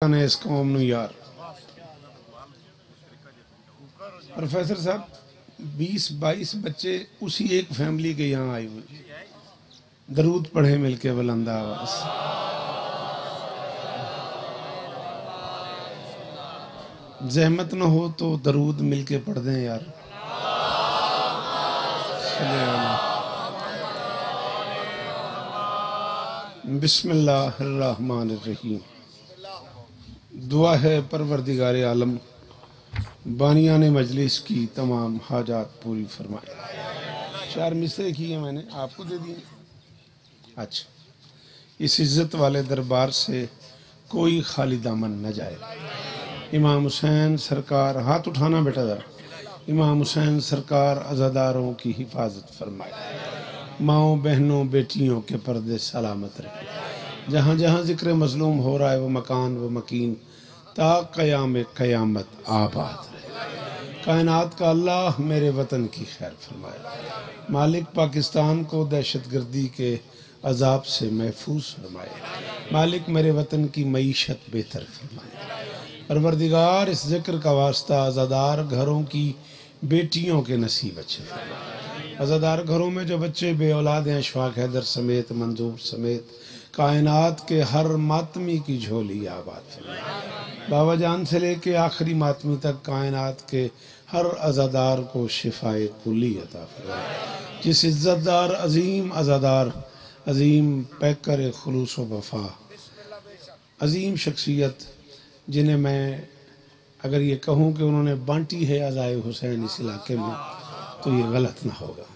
ने इस कौम नूं यार प्रोफेसर साहब 20-22 बच्चे उसी एक फैमिली के यहाँ आए हुए, दरूद पढ़े मिलके बुलंद आवाज। जहमत न हो तो दरूद मिलके पढ़ दें यार। बिस्मिल्लाहिर्रहमानिर्रहीम। दुआ है परवरदिगारे आलम बानियान मजलिस की तमाम हाजात पूरी फरमाए। 4 मिसरे किए मैंने आपको दे दिए। अच्छा, इस इज्जत वाले दरबार से कोई खाली दामन न जाए। इमाम हुसैन सरकार, हाथ उठाना बेटा ज़रा। इमाम हुसैन सरकार अज़ादारों की हिफाजत फरमाए। माओं बहनों बेटियों के पर्दे सलामत रहे। जहाँ जहाँ जिक्र मजलूम हो रहा है वो मकान वो मकीन ता क़याम क़यामत आबाद रहे। कायनात का अल्लाह मेरे वतन की खैर फरमाए। मालिक पाकिस्तान को दहशतगर्दी के अजाब से महफूज फरमाए। मालिक मेरे वतन की मईशत बेहतर फरमाए। परवरदिगार इस जिक्र का वास्ता अज़ादार घरों की बेटियों के नसीब अच्छे फरमाए। अज़ादार घरों में जो बच्चे बे औलाद हैं, अशफाक हैदर समेत, मंजूर समेत कायनात के हर मातमी की झोली आबाद फरमाए। बाबा जान से लेके आखिरी मातमी तक कायनात के हर अज़ादार को शिफाए कुली अता फरमाए। जिस इज़्ज़तदार अज़ीम अज़ादार, अज़ीम पैकर खुलूस व वफ़ा, अज़ीम शख्सियत, जिन्हें मैं अगर ये कहूँ कि उन्होंने बांटी है अज़ाए हुसैन इस इलाके में तो ये गलत ना होगा।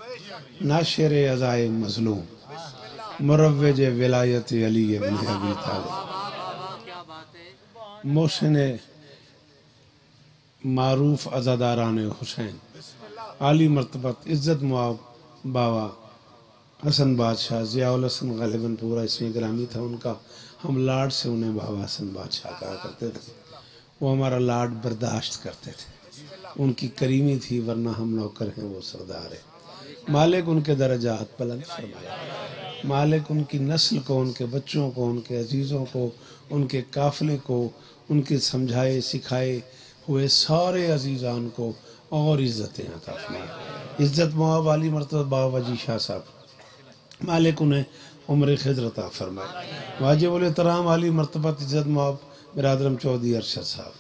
नाशिर अज़ाए मज़लूम, मुरव्वज विलायत अली इब्न अबी तालिब, मोहसिन मारूफ अज़ादारान हुसैन, आली मर्तबत इज़्ज़त मुआब बाबा हसन बादशाह, ज़ियाउल हसन ग़ालिबन पूरा इसमें ग्रामी था उनका। हम लाड से उन्हें बाबा हसन बादशाह कहा करते थे। वो हमारा लाड बर्दाश्त करते थे, उनकी करीमी थी, वरना हम नौकर हैं वो सरदार है। मालिक उनके दर्जात बुलंद फरमाए। मालिक उनकी नस्ल को, उनके बच्चों को, उनके अजीज़ों को, उनके काफ़िले को, उनके समझाए सिखाए हुए सारे अजीज़ान को और इज़्ज़तें अता फरमाए। इज़्ज़त मुआब आली मर्तबा बाबा वजी शाह साहब, मालिक उन्हें उम्र खिज़र अता फरमाए। वाजिबुल एहतराम आली मर्तबत इज़्ज़त मुआब बिरादरम चौधरी अरशद साहब,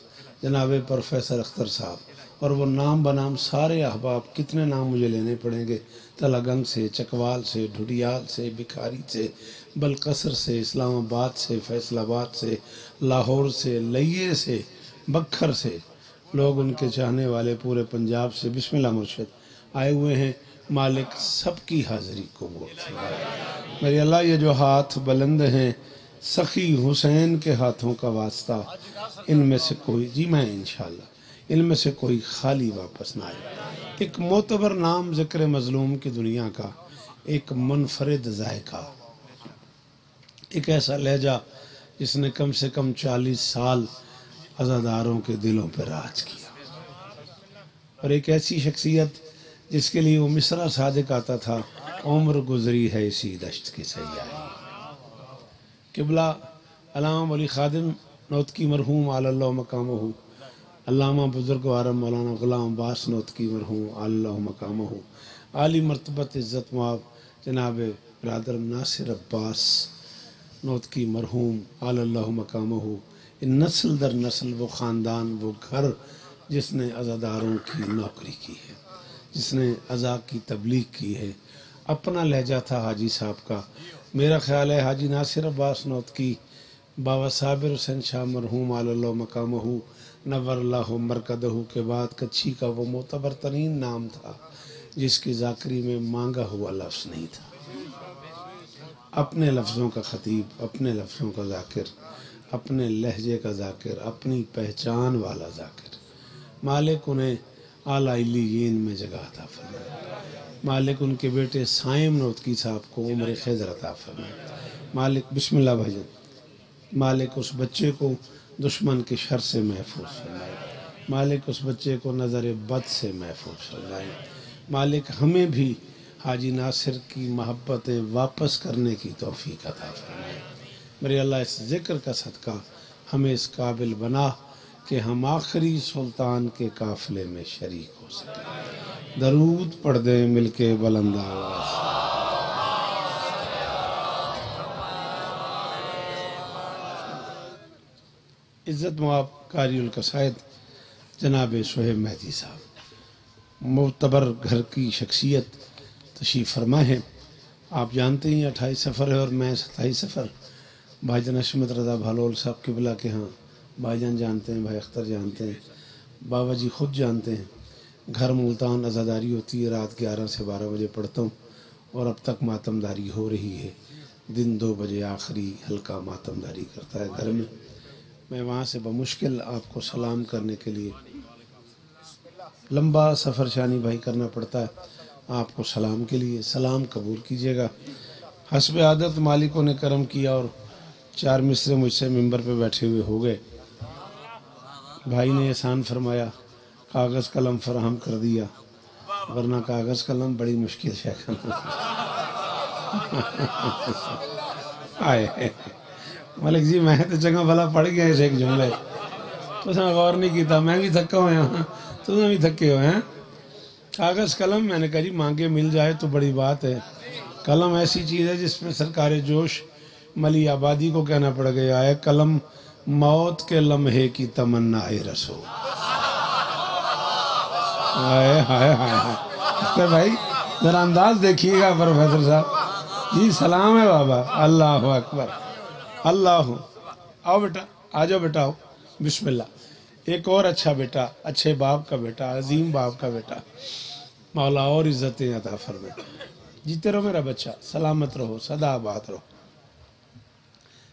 जनाब प्रोफेसर अख्तर साहब, और वो नाम बनाम सारे अहबाब, कितने नाम मुझे लेने पड़ेंगे, तलागंग से, चकवाल से, ढुडियाल से, भिखारी से, बलकसर से, इस्लामाबाद से, फैसलाबाद से, लाहौर से, लइये से, बखर से, लोग उनके चाहने वाले पूरे पंजाब से बिस्मिल्लाह मुर्शद आए हुए हैं। मालिक सबकी हाज़िरी कबूल फरमाए। मेरे अल्लाह ये जो हाथ बुलंद हैं सखी हुसैन के हाथों का वास्ता, इनमें से कोई, जी मैं इंशाअल्लाह, इनमें से कोई खाली वापस ना आए। एक मोतबर नाम ज़िक्र मज़लूम की दुनिया का, एक मुनफरिद ज़ायका, एक ऐसा लहजा जिसने कम से कम 40 साल अज़ादारों के दिलों पर राज किया, और एक ऐसी शख्सियत जिसके लिए वो मिसरा सादिक आता था, उम्र गुजरी है इसी दश्त की सैयाही। किबला अल्लामा वली खादिम नौतकी मरहूम आलल्लाह मकामहू, अल्लामा बुजुर्ग आरम मौलाना गुलाम अब्बास नौतकी मरहूम आलल्लाह मकामहू, आली मर्तबत इज़्ज़त मुआब जनाब बिरादर नासिर अब्बास नौतकी मरहूम आलल्लाह मकामहू, इन नस्ल दर नस्ल वो ख़ानदान, वो घर जिसने अज़ादारों की नौकरी की है, जिसने अज़ा की तबलीग की है। अपना लहजा था हाजी साहब का। मेरा ख़्याल है हाजी नासिर अब्बास नौतकी बाबा साबिर हुसैन शाह मरहूम आलल्लाह मकामहू नव्वरल्लाहु मरकदहू के बाद कच्छी का वो मोतबर तरीन नाम था जिसकी ज़ाकरी में मांगा हुआ लफ्ज़ नहीं था। अपने लफ्ज़ों का ख़तीब, अपने लफ्ज़ों का ज़ाकिर, अपने लहजे का ज़ाकिर, अपनी पहचान वाला ज़ाकिर। मालिक उन्हें आला इल्लियीन में जगह अता फरमाए। मालिक उनके बेटे साइम नौतकी साहब को उम्र खैज़र अता फरमाए। मालिक बिस्मिल्लाह भजन, मालिक उस बच्चे को दुश्मन के शर से महफूज फरमाए। मालिक उस बच्चे को नज़र बद से महफूज फरमाए। मालिक हमें भी हाजी नासिर की मोहब्बतें वापस करने की तौफीक अता फरमाए। मेरे अल्लाह इस ज़िक्र का सदका हमें इस काबिल बना कि हम आखिरी सुल्तान के काफिले में शरीक हो सकें। दरूद पढ़ दें मिलके बुलंद आवाज़। इज़्ज़त मुआब कारिउल कसायद जनाब सोहेब मेहदी साहब, मोतबर घर की शख्सियत, तशरीफ़ फरमा है। आप जानते हैं 28 सफ़र है और मैं 27 सफ़र। भाईजान अशमत रज़ा भालोल साहब किबला के यहाँ भाईजान जानते हैं, भाई अख्तर जानते हैं, बाबा जी ख़ुद जानते हैं। घर मुल्तान अज़ादारी होती है, रात 11 से 12 बजे पढ़ता हूँ और अब तक मातमदारी हो रही है। दिन 2 बजे आखिरी हल्का मातमदारी करता है घर में। मैं वहाँ से बमुश्किल आपको सलाम करने के लिए लंबा सफ़र शानी भाई करना पड़ता है। आपको सलाम के लिए सलाम कबूल कीजिएगा। हस्ब आदत मालिकों ने करम किया और 4 मिसरे मुझसे मिंबर पे बैठे हुए हो गए। भाई ने एहसान फरमाया, कागज़ कलम फराहम कर दिया, वरना कागज़ कलम बड़ी मुश्किल से आए। मलिक जी मैं तो चंगा भला पढ़ गया इस एक जुमले, तुसें गौर नहीं किया, मैं भी थका होया, तुसें भी थके हो हैं। कागज़ कलम, मैंने कहा जी मांगे मिल जाए तो बड़ी बात है। कलम ऐसी चीज़ है जिसमें सरकार जोश मली आबादी को कहना पड़ गया है, कलम मौत के लम्हे की तमन्ना है रसो। हाय हाय हाय हाय भाई जरा अंदाज देखिएगा प्रोफेसर साहब जी। सलाम है बाबा, अल्लाह अकबर, अल्लाह। आओ बेटा, आ जाओ बेटा, आओ, बिस्मिल्लाह। एक और अच्छा बेटा, अच्छे बाप का बेटा, अजीम बाप का बेटा, मौला और इज़्ज़तें अता फरमाए। जीते रहो मेरा बच्चा, सलामत रहो, सदा आबाद रहो।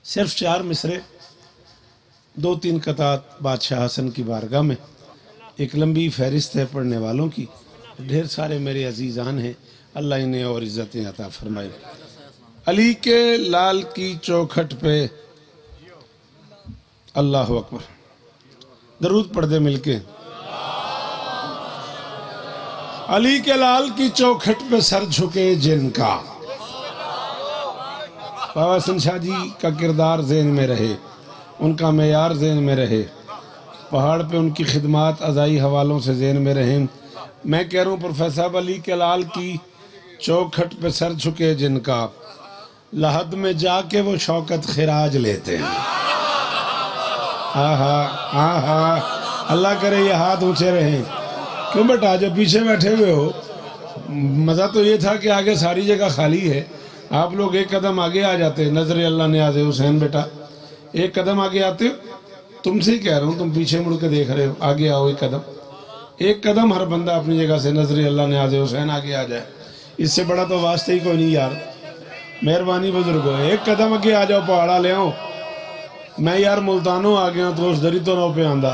सिर्फ 4 मिसरे, 2-3 कतात बादशाह हसन की बारगाह में। एक लंबी फहरिस्त है पढ़ने वालों की, ढेर सारे मेरे अजीज़ान हैं, अल्लाह इन्हें और इज़्ज़तें अता फरमाए। अली के लाल की चौखट पे, अल्लाह अकबर, दरूद पढ़ दे मिलके। अली के लाल की चौखट पे सर झुके जिनका, बाबा हसन शाह जी का किरदार ज़हन में रहे, उनका मेयार ज़हन में रहे, पहाड़ पे उनकी खिदमात अज़ाई हवालों से ज़हन में रहे। मैं कह रहा हूँ प्रोफेसर अली के लाल की चौखट पे सर झुके जिनका, लहद में जाके वो शौकत खिराज लेते हैं। हाँ हाँ हाँ हाँ, अल्लाह करे ये हाथ ऊंचे रहें। क्यों बेटा, जो पीछे बैठे हुए हो, मज़ा तो ये था कि आगे सारी जगह खाली है, आप लोग एक कदम आगे आ जाते। नजर अल्लाह ने आते हुसैन बेटा, एक कदम आगे आते हो। तुमसे ही कह रहा हूँ, तुम पीछे मुड़ के देख रहे हो, आगे आओ एक कदम हर बंदा अपनी जगह से, नजर अल्लाह ने आते हुसैन आगे आ जाए। इससे बड़ा तो वास्ते ही कोई नहीं यार, मेहरबानी बुजुर्गो, एक कदम आगे आ जाओ, पहाड़ा ले आओ। मैं यार मुल्तानों आ गया तो उस दरी तो नौ पे आंदा।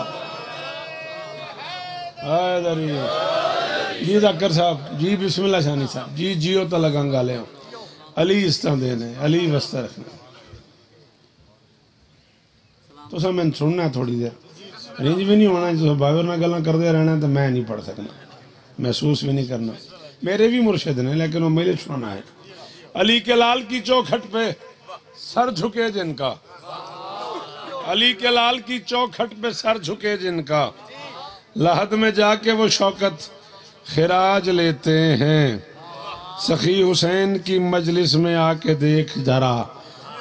जी जाकर साहब जी, बिस्मिल्लाह शानी साहब जी, जियो तो लगंगा ले आओ। अली इस तरह देने, अली वस्ता रखना। तो सब मैंने सुनना थोड़ी देर, रेंज भी नहीं होना, जो बाबर ना गल्ला करते रहना तो मैं नहीं पढ़ सकना, महसूस भी नहीं करना। मेरे भी मुर्शिद ने, लेकिन वो मेरे सुना है। अली के लाल की चौखट पे सर झुके जिनका, अली के लाल की चौखट पे सर झुके जिनका, लहद में जाके वो शौकत खिराज लेते हैं। सखी हुसैन की मजलिस में आके देख जरा,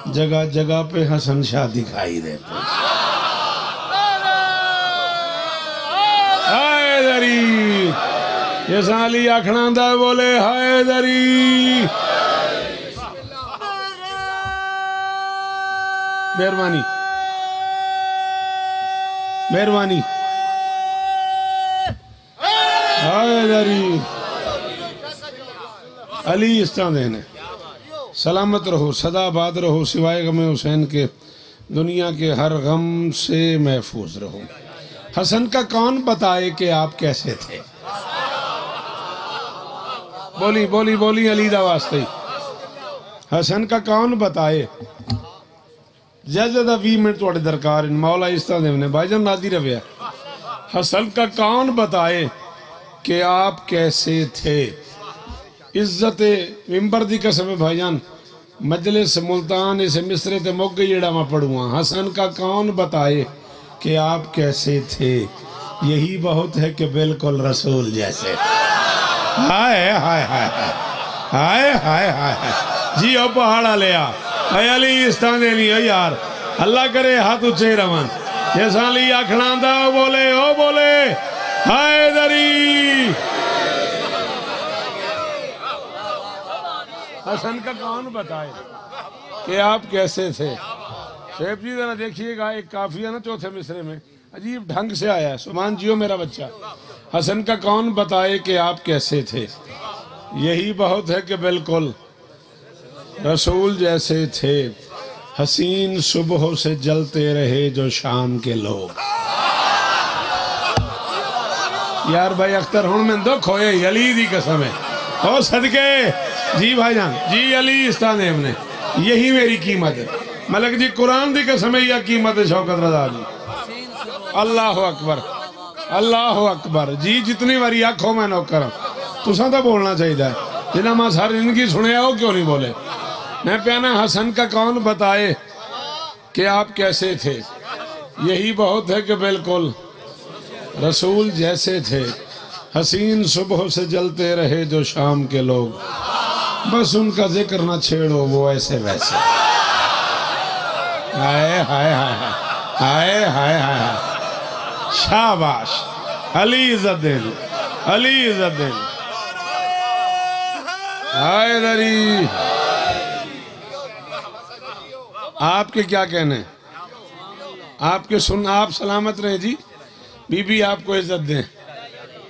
जगह जगह पे हसन शाह दिखाई देते। हैदरी ये साली आखना दा बोले हैदरी। मेहरबानी मेहरबानी, हैदरी अली इस तरह देने। सलामत रहो, सदा आबाद रहो, सिवाय गम हुसैन के दुनिया के हर गम से महफूज रहो। हसन का कौन बताए कि आप कैसे थे? बोली बोली बोली अली दा वास्ते। हसन का कौन बताए? ज्यादा 20 मिनट थोड़े दरकार मौला इस तरह देने भाईजान नादी रवे। हसन का कौन बताए कि आप कैसे थे? इज्जत मिंबर दी कसम है भाईजान, मजलिस मुल्तान इस मिसरे ते मुक गई जेड़ा मैं पढ़ूँ। हसन का कौन बताए कि आप कैसे थे, यही बहुत है कि बिल्कुल रसूल जैसे। हाय हाय हाय हाय हाय हाय जी। ओ पहाड़ा ले आ अली इस तरह दे नहीं हो यार, अल्लाह करे हाथ ऊंचे रवन। ये साली आखना दा बोले ओ बोले हाय दरी। हसन का कौन बताए कि आप कैसे थे। शेख जी जरा देखिएगा, एक काफिया ना चौथे मिसरे में अजीब ढंग से आया है। सुभान जियो मेरा बच्चा। हसन का कौन बताए कि आप कैसे थे, यही बहुत है कि बिल्कुल रसूल जैसे थे। हसीन सुबह से जलते रहे जो शाम के लोग। यार भाई अख्तर हूं मैं दुख होए, अली दी कसम है हो सदके जी भाईजान जी। अली इस्तानेम ने यही मेरी कीमत है। मलक जी कुरान दी कसम है, यह कीमत है शौकत रजा जी। अल्लाह अकबर अल्लाह अकबर जी। जितनी बारी आखो मैं नौकर तुसा तो बोलना चाहिए, जिन्हें मैं सारी जिंदगी सुने हो क्यों नहीं बोले। मैं प्याना हसन का कौन बताए कि आप कैसे थे, यही बहुत है कि बिल्कुल रसूल जैसे थे। हसीन सुबह से जलते रहे जो शाम के लोग, बस उनका जिक्र ना छेड़ो वो ऐसे वैसे। हाय हाय हाय हाय हाय हाय। शाबाश अली इज़्ज़तदीन अली इज़्ज़तदीन। हाय दरी। आपके क्या कहने, आपके सुन आप सलामत रहे जी। बीबी आपको इज्जत दें।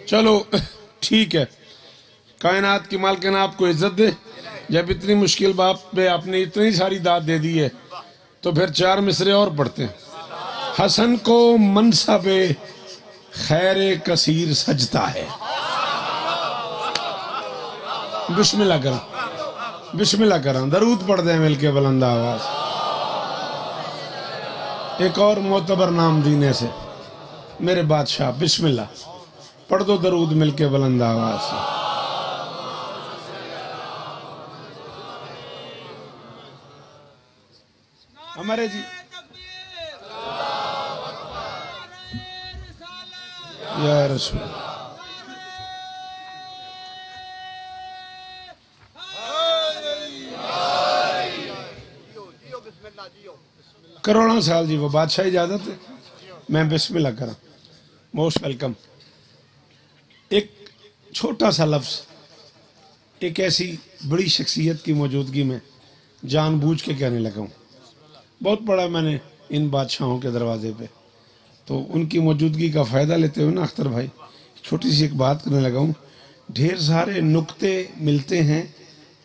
चलो ठीक है, कायनात की मालकिन आपको इज्जत दे। जब इतनी मुश्किल बात पे आपने इतनी सारी दाद दे दी है तो फिर 4 मिसरे और पढ़ते हैं। हसन को मनसबे खैर कसीर सजता है। बिस्मिल्लाह करो बिस्मिल्लाह करो, दरूद पढ़ दें मिलके बुलंद आवाज। एक और मोतबर नाम दीने से मेरे बादशाह, बिस्मिल्लाह पढ़ दो दरूद मिलके बुलंद आवाज से। हमारे जी या रसूल। करोड़ों साल जी वो बादशाह इजाजत है, मैं बिस्मिल्लाह करा। Most welcome. एक छोटा सा लफ्ज़ एक ऐसी बड़ी शख्सियत की मौजूदगी में जानबूझ के कहने लगा हूँ। बहुत पढ़ा मैंने इन बादशाहों के दरवाजे पे, तो उनकी मौजूदगी का फ़ायदा लेते हुए ना अख्तर भाई छोटी सी एक बात करने लगा हूँ। ढेर सारे नुक्ते मिलते हैं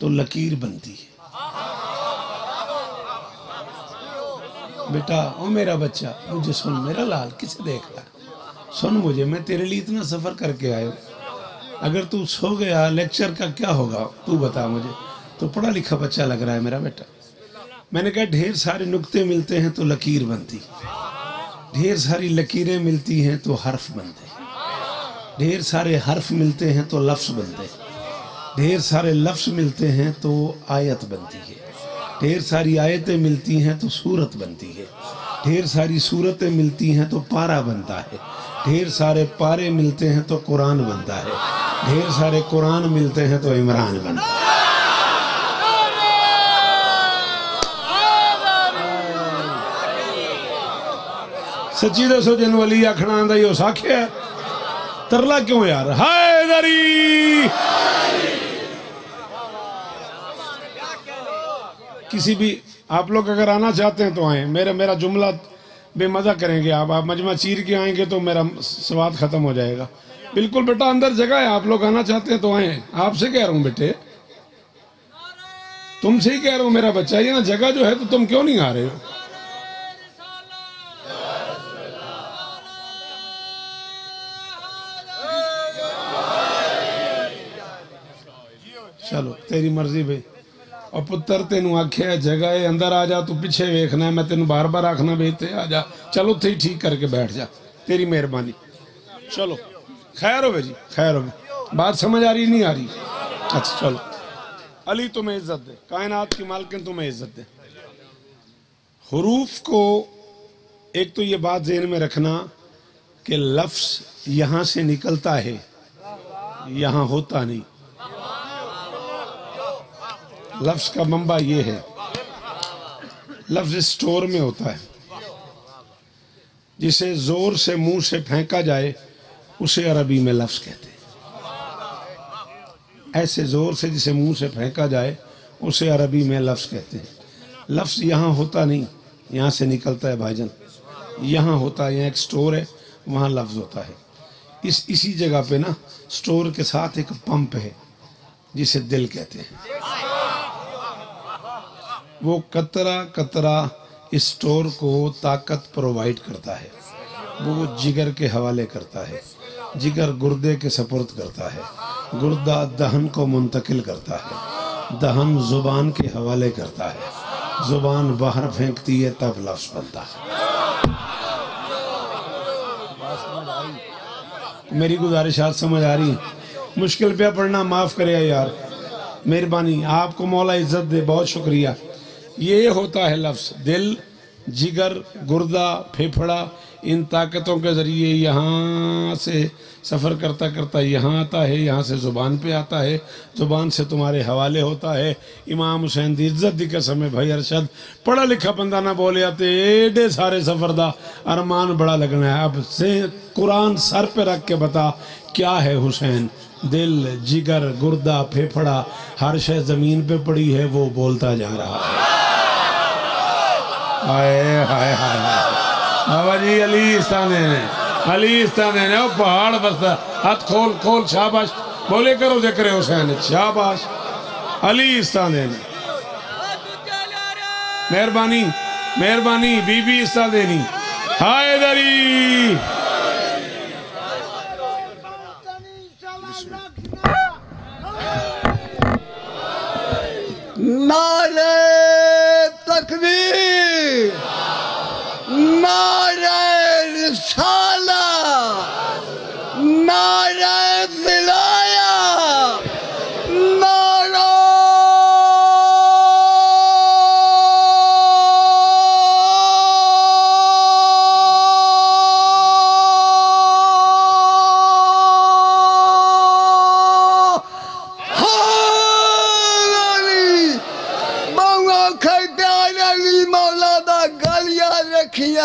तो लकीर बनती है। बेटा ओ मेरा बच्चा मुझे सुन, मेरा लाल किसे देख रहा, सुन मुझे, मैं तेरे लिए इतना सफ़र करके आया हूँ। अगर तू सो गया लेक्चर का क्या होगा तू बता मुझे। तो पढ़ा लिखा बच्चा लग रहा है मेरा बेटा। मैंने कहा ढेर सारे नुक्ते मिलते हैं तो लकीर बनती, ढेर सारी लकीरें मिलती हैं तो हर्फ बनते, ढेर सारे हर्फ मिलते हैं तो लफ्ज़ बनते, ढेर सारे लफ्ज़ मिलते हैं तो आयत बनती है, ढेर सारी आयतें मिलती हैं तो सूरत बनती है, ढेर सारी सूरतें मिलती हैं तो पारा बनता है, ढेर सारे पारे मिलते हैं तो कुरान बनता है, ढेर सारे कुरान मिलते हैं तो इमरान बनता है। सच्ची दसो जिन वली आखना आंदा ही उस आख्या तरला क्यों यार। हाय दरी। किसी भी आप लोग अगर आना चाहते हैं तो आए, मेरा जुमला बेमजा करेंगे आप मजमा चीर के आएंगे तो मेरा स्वाद खत्म हो जाएगा। बिल्कुल बेटा अंदर जगह है, आप लोग आना चाहते हैं तो आए। आपसे कह रहा हूँ बेटे, तुमसे ही कह रहा हूँ मेरा बच्चा, ये ना जगह जो है तो तुम क्यों नहीं आ रहे हो। चलो तेरी मर्जी भाई। और पुत्र तेन आख्या जगह अंदर आ जा, तू पिछे वेखना, मैं तेन बार बार आखना भी इतने आ जा। चलो थे ठीक करके बैठ जा, तेरी मेहरबानी। चलो खैर हो जी, खैर हो। बात समझ आ रही नहीं आ रही? अच्छा चलो अली तुम्हें इज्जत दे, कायनात की मालकिन तुम्हें इज्जत दे। हुरूफ को एक तो ये बात ज़हन में रखना कि लफ्ज़ यहाँ से निकलता है, यहाँ होता नहीं। लफ्ज़ का मंबा ये है, लफ्ज़ स्टोर में होता है। जिसे जोर से मुंह से फेंका जाए उसे अरबी में लफ्ज़ कहते हैं। ऐसे जोर से जिसे मुंह से फेंका जाए उसे अरबी में लफ्ज़ कहते हैं। लफ्ज़ यहाँ होता नहीं, यहाँ से निकलता है भाईजान, यहाँ होता है। यहाँ एक स्टोर है, वहाँ लफ्ज़ होता है। इसी जगह पे ना स्टोर के साथ एक पंप है जिसे दिल कहते हैं। वो कतरा कतरा इस स्टोर को ताकत प्रोवाइड करता है। वो जिगर के हवाले करता है, जिगर गुर्दे के सपुर्द करता है, गुर्दा दहन को मुंतकिल करता है, दहन जुबान के हवाले करता है, जुबान बाहर फेंकती है तब लफ्ज़ बनता है। मेरी गुजारिश आज समझ आ रही? मुश्किल पे पढ़ना माफ़ करे यार, मेहरबानी। आपको मौला इज्जत दे, बहुत शुक्रिया। ये होता है लफ्ज़। दिल, जिगर, गुर्दा, फेफड़ा, इन ताकतों के ज़रिए यहाँ से सफ़र करता करता यहाँ आता है, यहाँ से ज़ुबान पे आता है, ज़ुबान से तुम्हारे हवाले होता है। इमाम हुसैन दी इज्जत दी कसम है भाई अरशद, पढ़ा लिखा बंदा ना बोले आते एडे सारे सफ़र दा अरमान बड़ा लगना है। अब से कुरान सर पे रख के बता क्या है हुसैन? दिल, जिगर, गुर्दा, फेफड़ा, हर शय ज़मीन पे पड़ी है, वो बोलता जा रहा है। हाय हाय हाय बाबा जी, अली इस्ताने ने, अली इस्ताने ने, पहाड़ बसता। हाथ खोल खोल, शाबाश, बोले करो जिक्र हुसैन, शाबाश। अली इस्ताने ने, मेहरबानी मेहरबानी, बीबी इस्ताने नी, हाय दरी। नारे तकबीर, नारे रिसाला, नारे विलाया, नारा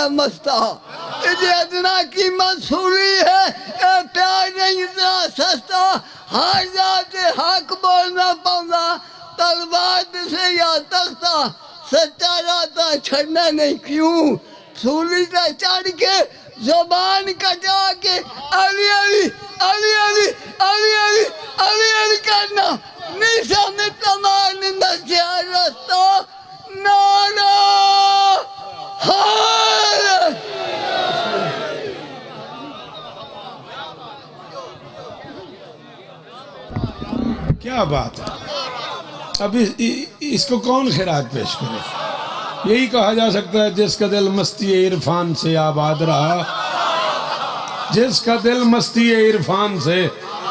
मस्ता इतना की मंसूरी है। प्यार नहीं इतना सस्ता, हर जाते हक बोलना पाऊंगा, तलवार से या तख्ता, सच्चा राता छड़ना नहीं। क्यों सूली से चढ़ के जुबान कटा के अली अली अली अली अली अली अली अली करना, निशा में तमाम नशा रास्ता नारा। क्या बात है। अब इसको कौन खैरात पेश करे? यही कहा जा सकता है जिसका दिल मस्ती इरफान से आबाद रहा, जिसका दिल मस्ती इरफान से,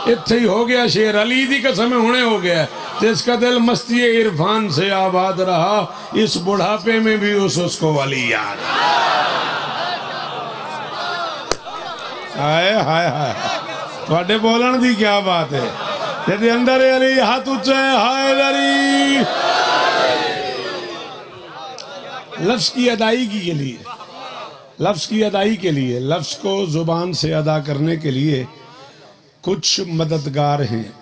इत्थे ही हो गया शेर, अली दी कसम होने हो गया। जिसका दिल मस्ती इरफान से आबाद रहा, इस बुढ़ापे में भी उसको वली याद। हाय हाय हाय, थोड़े बोलन दी क्या बात है। यदि अंदर अली हाथ ऊंचा है, हाय अली। लफ्ज की अदायगी के लिए, लफ्ज की अदायगी के लिए, लफ्ज को जुबान से अदा करने के लिए कुछ मददगार हैं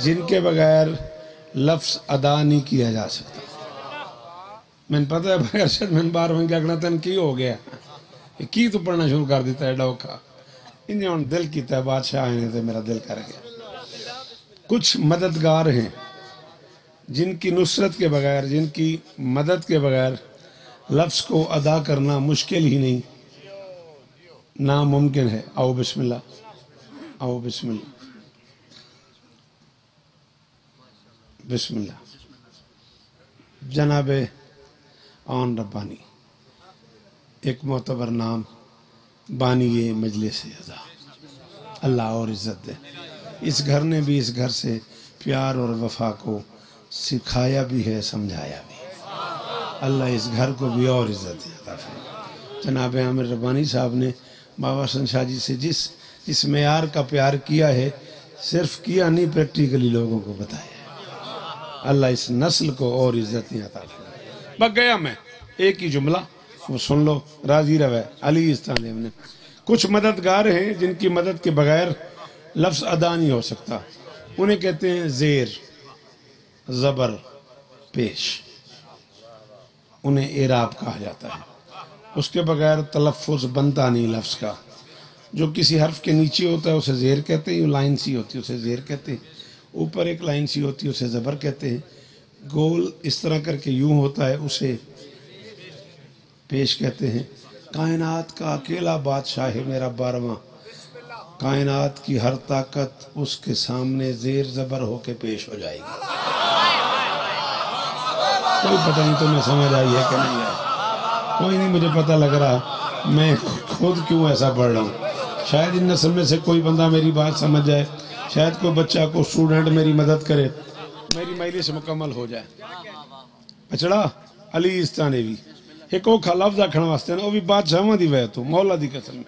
जिनके बगैर लफ्ज अदा नहीं किया जा सकता। मैंने पता है भाई अरशद, मैंने बार में क्या कहना की हो गया की तो पढ़ना शुरू कर देता है डौखा। इन्हें उन दिल की तय बादशाह आने तो मेरा दिल कर गया। कुछ मददगार हैं जिनकी नुसरत के बगैर, जिनकी मदद के बगैर लफ्ज़ को अदा करना मुश्किल ही नहीं, नामुमकिन है। आओ बिस्मिल्लाह, आओ बिस्मिल्लाह, बिस्मिल्लाह। जनाब आन रब्बानी, एक मोतबर नाम, बानी ये मजलिस अज़ा, अल्लाह और इज़्ज़त दे। इस घर ने भी इस घर से प्यार और वफा को सिखाया भी है, समझाया भी है। अल्लाह इस घर को भी और इज्जत अता फरमाए। जनाब आमिर रब्बानी साहब ने बाबा हसन शाह जी से जिस मेयार का प्यार किया है, सिर्फ किया नहीं, प्रैक्टिकली लोगों को बताया है। अल्लाह इस नस्ल को और इज्जत अता फरमाए। बस गया मैं, एक ही जुमला वो सुन लो, राजी रवे। अली इस्तानी ने कुछ मददगार हैं जिनकी मदद के बगैर लफ्ज़ अदा नहीं हो सकता। उन्हें कहते हैं ज़ेर, ज़बर, पेश, उन्हें एराब कहा जाता है। उसके बगैर तलफ़ुज़ बनता नहीं लफ्ज़ का। जो किसी हर्फ के नीचे होता है उसे ज़ेर कहते हैं, लाइन सी होती है उसे ज़ेर कहते हैं, ऊपर एक लाइन सी होती है उसे ज़बर कहते हैं, गोल इस तरह करके यूं होता है उसे पेश कहते हैं। कायनात का अकेला बादशाह है मेरा 12वां, कायनात की हर ताकत उसके सामने ज़ेर ज़बर होके पेश हो जाएगी। कोई पता नहीं तुम्हें समझ आई है कि नहीं है, कोई नहीं, मुझे पता लग रहा मैं खुद क्यों ऐसा पढ़ रहा हूँ। शायद इन नस्ल में से कोई बंदा मेरी बात समझ जाए, शायद कोई बच्चा को स्टूडेंट मेरी मदद करे, मेरी मजलिस मुकम्मल हो जाए। बचड़ा अली इस्तानेवी एक औखा लफ्ज़ आखण वास्ते ना, वो भी बादशाह दी वजह तो, मौला दी कसम,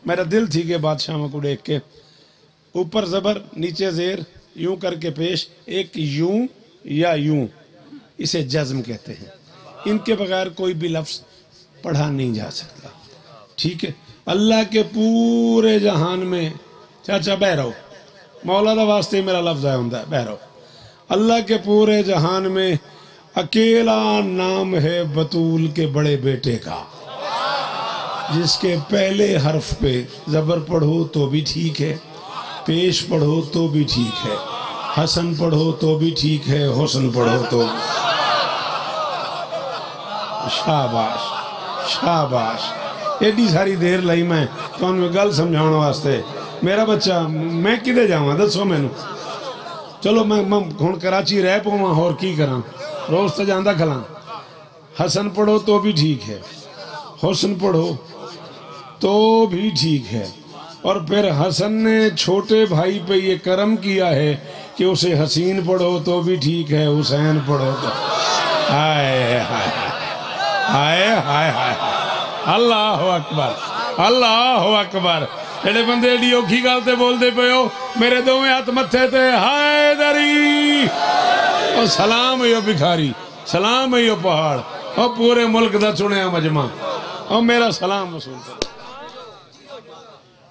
मेरा दिल थी कि बादशाह को देख के ऊपर ज़बर नीचे ज़ेर यूं करके पेश, एक यूं या यूं, इसे जज़्म कहते हैं। इनके बगैर कोई भी लफ्ज़ पढ़ा नहीं जा सकता। ठीक है, अल्लाह के पूरे जहान में, चाचा बह रहो, मौला दा वास्ते मेरा लफ्ज़ आया होंदा है, बह रहो। अल्लाह के पूरे जहान में अकेला नाम है बतूल के बड़े बेटे का, जिसके पहले हर्फ पे ज़बर पढ़ो तो भी ठीक है, पेश पढ़ो तो भी ठीक है, हसन पढ़ो तो भी ठीक है, हुस्न पढ़ो तो। शाबाश शाबाश। एडी सारी देर लाई मैं तुहानू गल समझाने वास्ते। मेरा बच्चा मैं किधे जावां दसो मैनू। चलो मैं हुण कराची रह पावां, होर की करां, रोज़ तो जांदा खलां। हसन पढ़ो तो भी ठीक है, हुस्न पढ़ो तो भी ठीक है, और फिर हसन ने छोटे भाई पे ये करम किया है कि उसे हसीन पढ़ो तो भी ठीक है, हुसैन पढ़ो तो। हाय हाय हाय हाय हाय, अल्लाह अकबर, अल्लाह अकबर। जेड़े बंदे एडी औखी गल ते बोलते पे हो, मेरे दोवें हाथ मत्थे ते हैदरी, और सलाम है भिखारी, सलाम है पहाड़, और पूरे मुल्क दा चुनिया मजमा, और मेरा सलाम वसूल कर।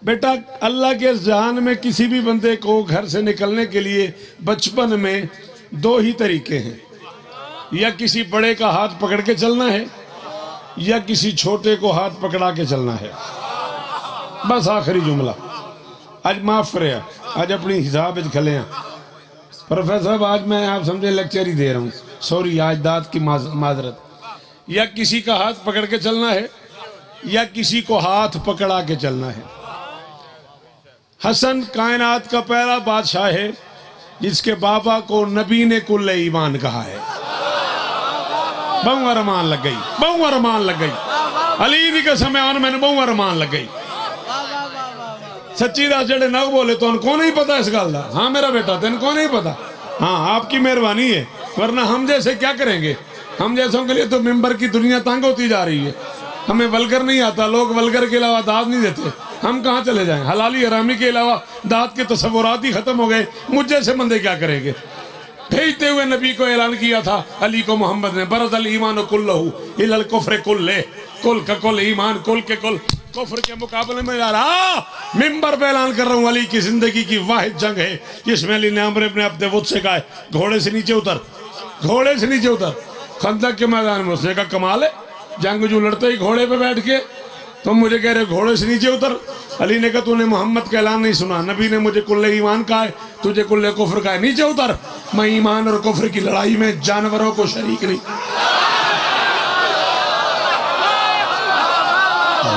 बेटा अल्लाह के जहान में किसी भी बंदे को घर से निकलने के लिए बचपन में दो ही तरीके हैं, या किसी बड़े का हाथ पकड़ के चलना है, या किसी छोटे को हाथ पकड़ा के चलना है। बस आखिरी जुमला, आज माफ करे, आज अपनी हिसाब खले हैं। प्रोफेसर साहब आज मैं आप समझे लेक्चर ही दे रहा हूँ, सॉरी, आज दाद की माजरत। या किसी का हाथ पकड़ के चलना है, या किसी को हाथ पकड़ा के चलना है। हसन कायनात का पहला बादशाह है जिसके बाबा को नबी ने कुल्ले ईमान कहा है। बहु अरमान लग गई, बहु अरमान लग गई, अली दी कसम आन मैंने बहु अरमान लग गई। सच्ची दस जेडे न बोले तो उनको नहीं पता इस गल का। हाँ मेरा बेटा तेन को नहीं पता, हाँ आपकी मेहरबानी है, वरना हम जैसे क्या करेंगे। हम जैसों के लिए तो मिंबर की दुनिया तंग होती जा रही है। हमें वल्गर नहीं आता, लोग वल्गर के अलावा दाद नहीं देते, हम कहाँ चले जाएं। हलाली हरामी के अलावा दाद के तस्वुरात ही खत्म हो गए, मुझ जैसे बंदे क्या करेंगे। भेजते हुए नबी को ऐलान किया था अली को मोहम्मद ने, बरदल ईमान कुल्लहु इलल कुफ्र कुल्ले, कुल का कुल ईमान, कुल के कुल कुफ्र के मुकाबले में जा रहा। मिंबर पे ऐलान कर रहा हूँ, अली की जिंदगी की वाहिद जंग है जिसमें अली ने अमर इब्न अब्द वुद से कहा घोड़े से नीचे उतर, घोड़े से नीचे उतर। खंदक के मैदान में उसने कहा कमाल है, जंग जो लड़ते ही घोड़े पे बैठ के तुम मुझे कह रहे घोड़े से नीचे उतर। अली ने कहा तूने मोहम्मद का ऐलान नहीं सुना, नबी ने मुझे कुल्ले ईमान कहा है, तुझे कुल्ले कुफ्र का है, नीचे उतर। मैं ईमान और कुफ्र की लड़ाई में जानवरों को शरीक नहीं।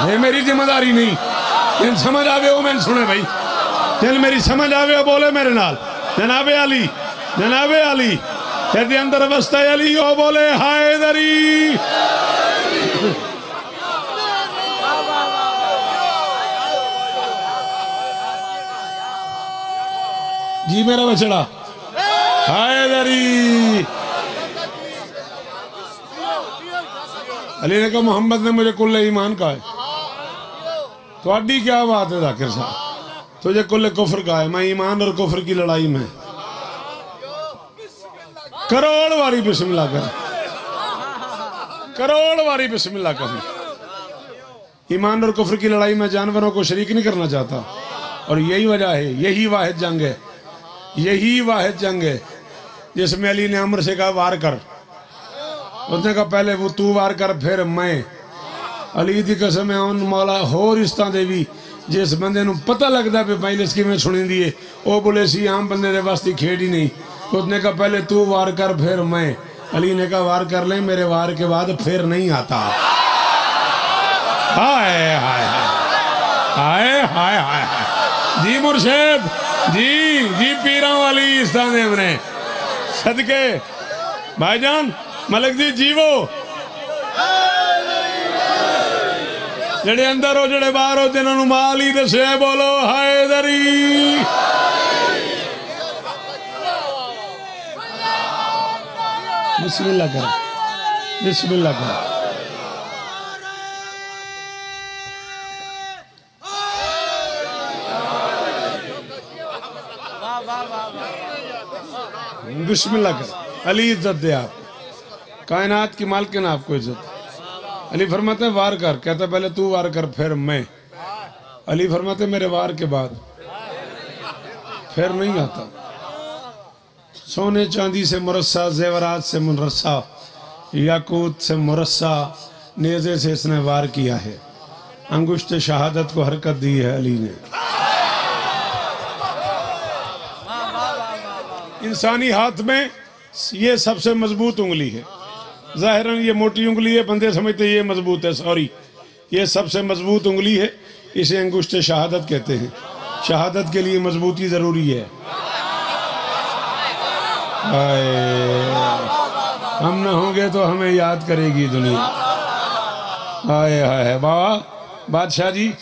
ये मेरी जिम्मेदारी नहीं। जिन समझ आवे वो मैंने सुने भाई, जिन मेरी समझ आवे वो बोले मेरे नाल जनाबे अली, जनाबे अली कहते अंदर बस्ता अली, वो बोले हैदरी। जी मेरा बछड़ा, हैदरी। अली ने कहा मोहम्मद ने मुझे कुल्ले ईमान कहा है। थोड़ी क्या बात है जाकिर साहब, तुझे कुल्ले कुफर कहा है। मैं ईमान और कुफर की लड़ाई में करोड़ वारी बिस्मिल्लाह कर, करोड़ वारी बिस्मिल्लाह कर। ईमान और कुफर की लड़ाई में जानवरों को शरीक नहीं करना चाहता, और यही वजह है, यही वाहिद जंग है, यही वाहिद जंग है जिसमें अली ने अमर से कहा वार कर। उसने कहा पहले वो तू वार कर फिर मैं। अली दी कसम है उन मौला होर इस तरह दे भी जिस बंदे नूं पता लगता पे पहले इसकी में सुनी दी है, वो बोले सी आम बंदे दे वास्ते खेड ही नहीं। उसने कहा पहले तू वार कर फिर मैं। अली ने कहा वार कर ले, मेरे वार के बाद फिर नहीं आता। हाय हाय हाय हाय हाय जी मुर्शिद जी, जी पीरा वाली इस तरह हमने सदके भाईजान मलिक जी जीवो, जेड़े अंदर हो जेड़े बाहर हो जिन्होंने माल ही दसे बोलो हैदरी। बिस्मिल्लाह करो, बिस्मिल्लाह करो। बिस्मिल्लाह कर। अली इज्जत दे आप, कायनात की मालकिन आपको इज्जत। अली फरमाते वार कर, कहता पहले तू वार कर फिर मैं। अली फरमाते मेरे वार के बाद फिर नहीं आता। सोने चांदी से मुरस्सा, जेवरात से मुरस्सा, याकूत से मुरस्सा नेज़े से इसने वार किया है। अंगुश्त शहादत को हरकत दी है अली ने। इंसानी हाथ में ये सबसे मजबूत उंगली है। ज़ाहिरन ये मोटी उंगली है, बंदे समझते ये मजबूत है, सॉरी ये सबसे मजबूत उंगली है। इसे अंगुश्त शहादत कहते हैं। शहादत के लिए मजबूती ज़रूरी है। हम न होंगे तो हमें याद करेगी दुनिया। हाय हाय बाबा बादशाह जी,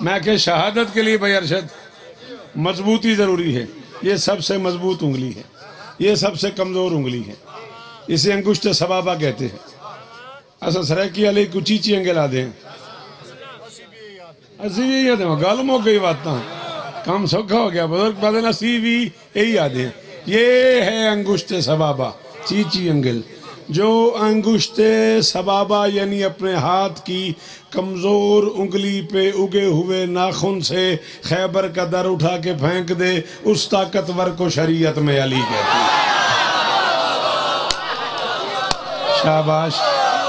मैं के शहादत के लिए भाई अरशद मजबूती ज़रूरी है। ये सबसे मजबूत उंगली है, ये सबसे कमज़ोर उंगली है। इसे अंगुश्त सबाबा कहते हैं। असा सराकी वाले को चीची अंगे ला दें, असी भी याद है गल मुक गई बात, काम सौखा हो गया बुजुर्ग बाद असी भी यही याद हैं। ये है अंगुश्त सबाबा, चीची अंगल। जो अंगुश्त सबाबा यानी अपने हाथ की कमज़ोर उंगली पे उगे हुए नाखून से खैबर का दर उठा के फेंक दे, उस ताकतवर को शरीयत में अली कहते हैं। शाबाश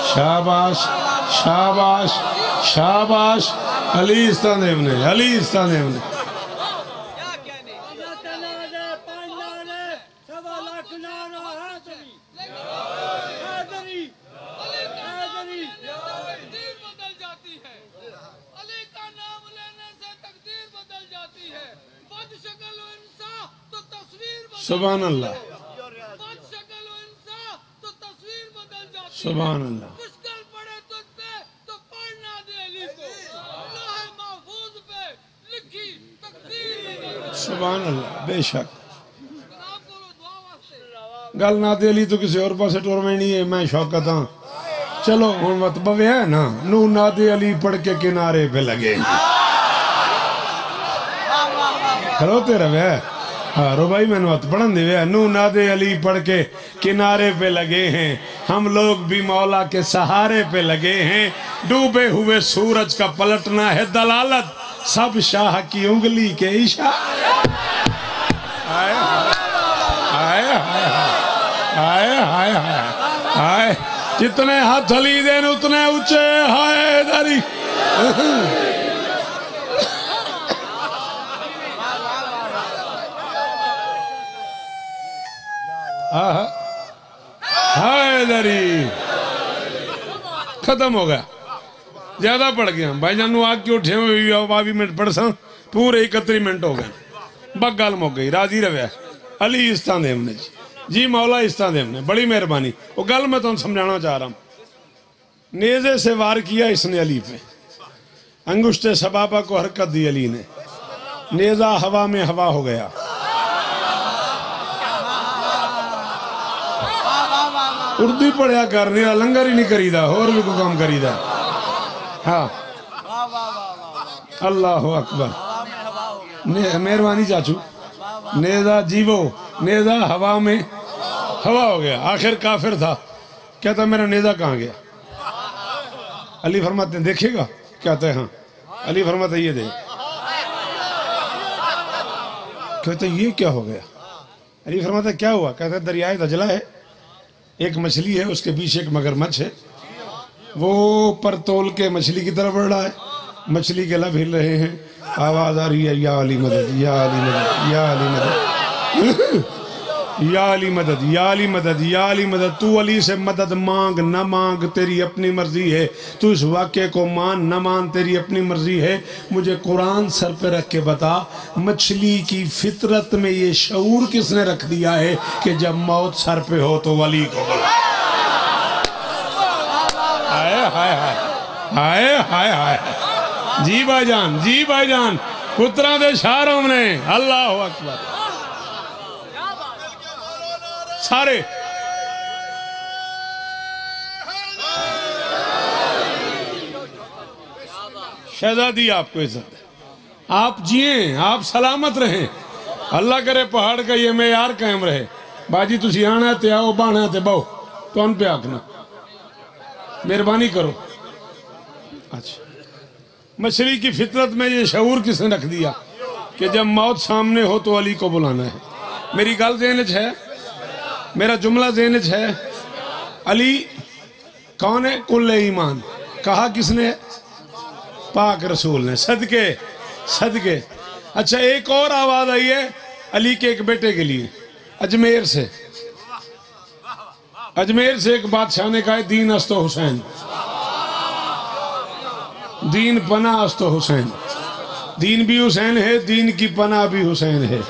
शाबाश शाबाश शाबाश अली इस्तादेव ने, अली इस्तादेव ने। सुभान अल्लाह, सुभान अल्लाह। सुभान अल्लाह, बेशक गल ना दे अली तो किसी और पासे टोरमेनी है। मैं शौकत हाँ, चलो हूँ मत बवे है ना नू ना दे अली पढ़ के किनारे पे लगे खरोते रवे। हाँ रो भाई मैंने मत पढ़न दे, नू ना दे अली पढ़ के किनारे पे लगे हैं। हम लोग भी मौला के सहारे पे लगे हैं। डूबे हुए सूरज का पलटना है दलालत, सब शाह की उंगली के इशारे। आए आए आए आए आए, जितने हाथ अली देन उतने ऊंचे हाय दरी। हाय दरी खत्म हो गया, ज्यादा पड़ गया भाई जानू आग के उठे हुए 22 मिनट पढ़ सा, पूरे 31 मिनट हो गए। बग गल मुक गई, राजी रवे अली इस्तादेव ने जी, मौला इस्तादेव ने बड़ी मेहरबानी। वो गल मैं तुम समझाना चाह रहा हूँ। नेज़े से वार किया इसने अली पे, अंगुश्त सबाबा को हरकत दी अली ने, नेज़ा हवा में हवा हो गया। उर्दू ही पढ़िया करनी, लंगर ही नहीं करीदा, और भी कोई काम करीदा। हाँ, अल्लाह अकबर। मेहरबानी चाचू। नेजा जीवो, नेजा हवा में हवा हो गया। आखिर काफिर था, कहता मेरा नेजा कहाँ गया? अली फरमाते हैं देखेगा? कहते हैं हाँ। अली फरमाते ये देख। कहते ये क्या हो गया? अली फरमाते क्या हुआ? कहते दरियाए दजला है, एक मछली है, उसके पीछे एक मगरमच्छ है, वो पर तोल के मछली की तरफ बढ़ रहा है, मछली के लब हिल रहे हैं, आवाज आ रही है या अली मदद, या अली मदद, या अली मदद, या अली मदद, या अली मदद, या अली मदद। तू अली से मदद मांग न मांग तेरी अपनी मर्जी है, तू इस वाक्य को मान न मान तेरी अपनी मर्जी है। मुझे कुरान सर पे रख के बता, मछली की फितरत में ये शऊर किसने रख दिया है कि जब मौत सर पे हो तो वली को बुला? हाय हाय हाय हाय हाय हाय। जी भाईजान, जी भाईजान, पुत्रा दे शारों ने। अल्लाह अकबर। सारे शहजादी आपको इज्जत है, आप जिए, आप सलामत रहें, अल्लाह करे पहाड़ का ये मेयार कायम रहे। बाजी तुसी आना ते आओ, बाना ते बहु, तो उन पे आखना, मेहरबानी करो। अच्छा, मछली की फितरत में ये शऊर किसने रख दिया कि जब मौत सामने हो तो अली को बुलाना है? मेरी गल ज़हन च है, मेरा जुमला ज़हन च है। अली कौन है? कुल ईमान। कहा किसने? पाक रसूल ने। सदके सदके। अच्छा, एक और आवाज आई है अली के एक बेटे के लिए, अजमेर से। अजमेर से एक बादशाह ने कहा दीन अस्तो हुसैन, दीन पना अस्तो हुसैन। दीन भी हुसैन है, दीन की पना भी हुसैन है।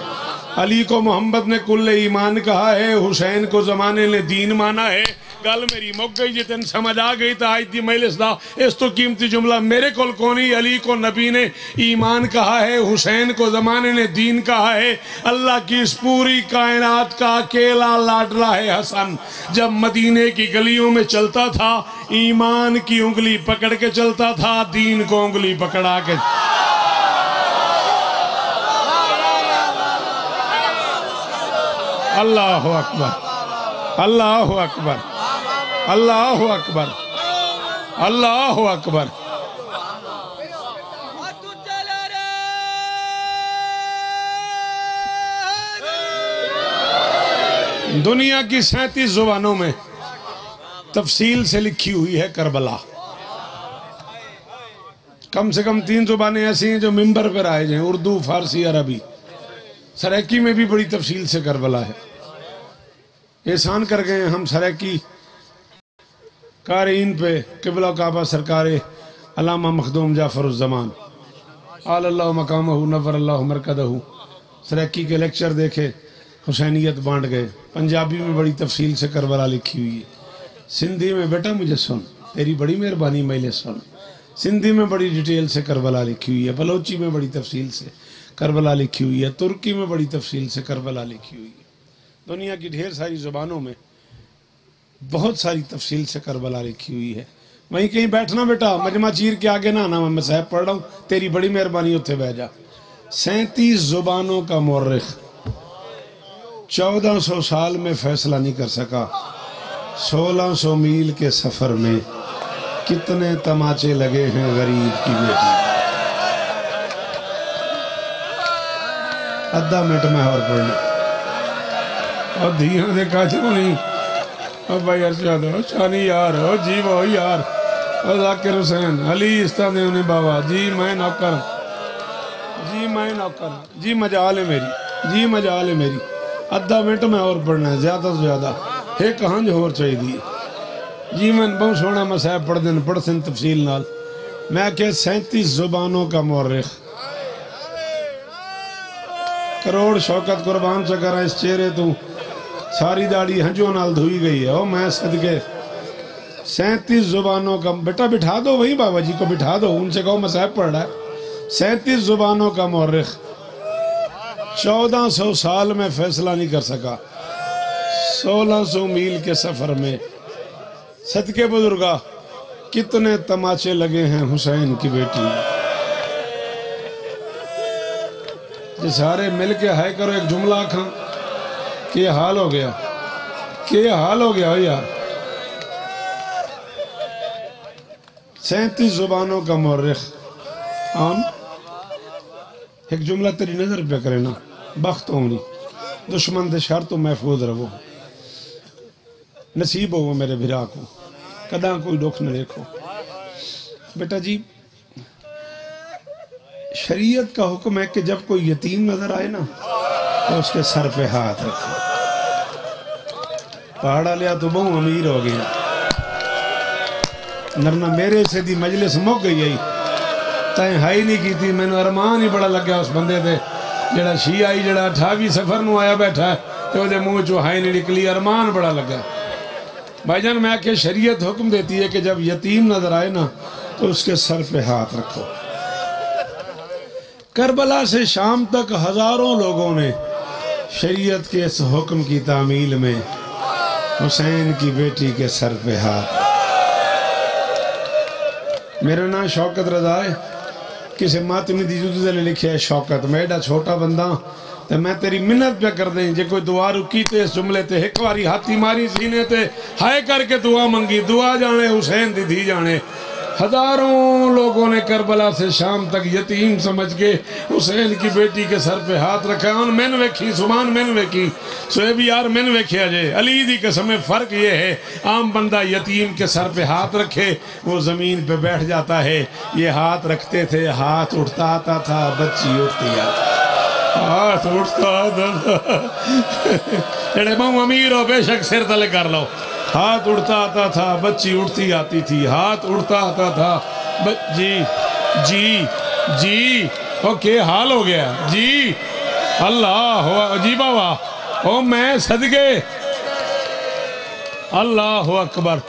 अली को मोहम्मद ने कुल ईमान कहा है, हुसैन को जमाने ने दीन माना है। गल मेरी मुक गई, जी तेन समझ आ गई तो आज दी मजलिस दा इस तो कीमती जुमला मेरे कोल कोनी। अली को नबी ने ईमान कहा है, हुसैन को जमाने ने दीन कहा है। अल्लाह की इस पूरी कायनात का अकेला लाडला है हसन। जब मदीने की गलियों में चलता था, ईमान की उंगली पकड़ के चलता था, दीन को उंगली पकड़ा के। अल्लाह अकबर, अल्लाह अकबर, अल्लाह अकबर, अल्लाह अकबर। दुनिया की 37 जुबानों में तफसील से लिखी हुई है करबला। कम से कम 3 जुबानें ऐसी हैं जो मिंबर पर आए हैं, उर्दू, फारसी, अरबी। सराइकी में भी बड़ी तफसील से करबला है। एहसान कर गए हम सराइकी कारीन पे किबला काबा सरकार अल्लामा मखदूम जाफरुज़्ज़मान आलल्लाहु मकामहु नव्वरल्लाहु मरकदहु। सराइकी के लेक्चर देखे, हुसैनियत बांट गए। पंजाबी में बड़ी तफसील से करबला लिखी हुई है। सिंधी में बेटा मुझे सुन, तेरी बड़ी मेहरबानी, मैले सुन। सिंधी में बड़ी डिटेल से करबला लिखी हुई है। बलोची में बड़ी तफसील से करबला लिखी हुई है। तुर्की में बड़ी तफसील से करबला लिखी हुई है। दुनिया की ढेर सारी ज़ुबानों में बहुत सारी तफसील से करबला लिखी हुई है। वहीं कहीं बैठना बेटा, मजमा चीर के आगे ना आना, मैं साहब पढ़ रहा हूँ, तेरी बड़ी मेहरबानी, उत्थे बह जा। 37 ज़ुबानों का मौर्रिख 1400 साल में फैसला नहीं कर सका। 1600 मील के सफ़र में कितने तमाचे लगे हैं गरीब की बेटी। अद्धा मिनट में और पढ़ना और धिया देखा नहीं। और भाई अरशद हो शानी यार हो जी वो यार और जाकिर हुसैन अली इस्ता ने उन्हें बाबा जी मैं नौकर, जी मैं नौकर, जी मजाल है मेरी, जी मजाल है मेरी। अद्धा मिनट में और पढ़ना है, ज़्यादा से ज़्यादा एक कहां जो और चाहिए जी। मैं बहुत सोना मसाहब पढ़ दिन पढ़ सन तफसील नाल। मैं क्या 37 ज़ुबानों का मौर्रिख। करोड़ शौकत कुर्बान से करा इस चेहरे तू, सारी दाढ़ी हंजों नाल धोई गई है। ओ मैं सदके 37 ज़ुबानों का। बेटा बिठा दो, वही बाबा जी को बिठा दो, उनसे कहो मसाहब पढ़ रहा है। 37 ज़ुबानों का मौर्रिख 1400 साल में फैसला नहीं कर सका। 1600 मील के सफ़र में सदके बुजुर्गा कितने तमाचे लगे हैं हुसैन की बेटी। ये सारे मिल के हाय करो एक जुमला खां के हाल हो गया, के हाल हो गया यार। 37 जुबानों का मौर्रिख आन एक जुमला तेरी नजर पे करे ना, बख्त होनी दुश्मन दे शर तो महफूज रहो, नसीब हो मेरे भिरा को कदा कोई दुख न देखो। बेटा जी शरीयत का हुक्म है कि जब कोई यतीम नजर आए ना तो उसके सर पे हाथ रखो। पहाड़ा लिया तो बहु अमीर हो गया, नरना मेरे से दी मजलिस मुक गई आई तैं हाई नहीं की थी। मैंने अरमान ही बड़ा लग्या उस बंदे ते जड़ा शी आई जड़ा 28 सफर नू आया बैठा है तो वो मुँह चो हाई नहीं निकली, अरमान बड़ा लगा। भाईजान मैं आके शरीयत हुक्म देती है कि जब यतीम नजर आए ना तो उसके सर पे हाथ रखो। करबला से शाम तक हजारों लोगों ने शरीयत के इस हुक्म की तामील में हुसैन की बेटी के सर पे हाथ। मेरा नाम शौकत रजा है, किसी मातमी दी जुदे ने लिखे है शौकत। मैं एडा छोटा बंदा ते मैं तेरी मिन्नत पे कर दें जे कोई दुआ रुकी ते इस जुमले ते एक बारी हाथी मारी सीने ते हाय करके दुआ मंगी, दुआ जाने हुसैन दी धी जाने। हजारों लोगों ने करबला से शाम तक यतीम समझ के हुसैन की बेटी के सर पे हाथ रखा। मैंने वेखी सुमान मैंने वेखी सोएब यार मैंने वेखिया जे अली दी कसम फर्क ये है आम बंदा यतीम के सर पे हाथ रखे वो जमीन पे बैठ जाता है, ये हाथ रखते थे हाथ उठता आता था बच्ची उठती आती, हाथ उठता था जड़े बहु अमीर हो बेशक सिर तले कर लो, हाथ उड़ता आता था बच्ची उड़ती आती थी, हाथ उड़ता आता था जी जी जी। ओके हाल हो गया जी, अल्लाह हो जी बाबा ओ मैं सदके अल्लाह अकबर।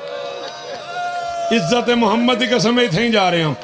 इज्जत मोहम्मद की कसम इत्थे ही जा रहे हम।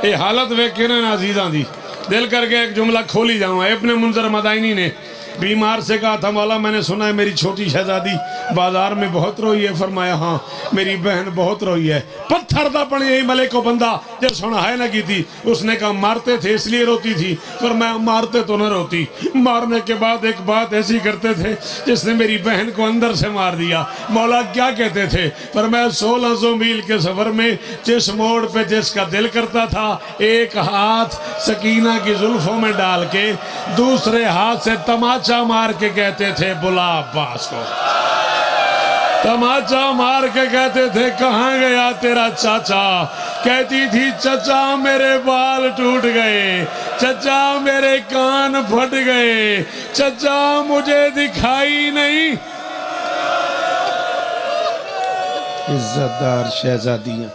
ये हालत वेख के ना अजीजा दी दिल करके एक जुमला खोली जाऊँ। इब्ने मुंजर मदाइनी ने बीमार से कहा था मौला मैंने सुना है मेरी छोटी शहजादी बाजार में बहुत रोई है। फरमाया हाँ मेरी बहन बहुत रोई है। पत्थर दा पड़े यही मले को बंदा जब सुना है ना की थी उसने कहा मारते थे इसलिए रोती थी। पर मैं मारते तो न रोती, मारने के बाद एक बात ऐसी करते थे जिसने मेरी बहन को अंदर से मार दिया। मौला क्या कहते थे? पर मैं 1600 मील के सफर में जिस मोड़ पे जिसका दिल करता था एक हाथ सकीना की जुल्फों में डाल के दूसरे हाथ से तमाचा मार के कहते थे बुला अब्बास को। तमाचा मार के कहते थे कहाँ गया तेरा चाचा? कहती थी चचा मेरे बाल टूट गए, चचा मेरे कान फट गए, चचा मुझे दिखाई नहीं। इज्जतदार शहजादियां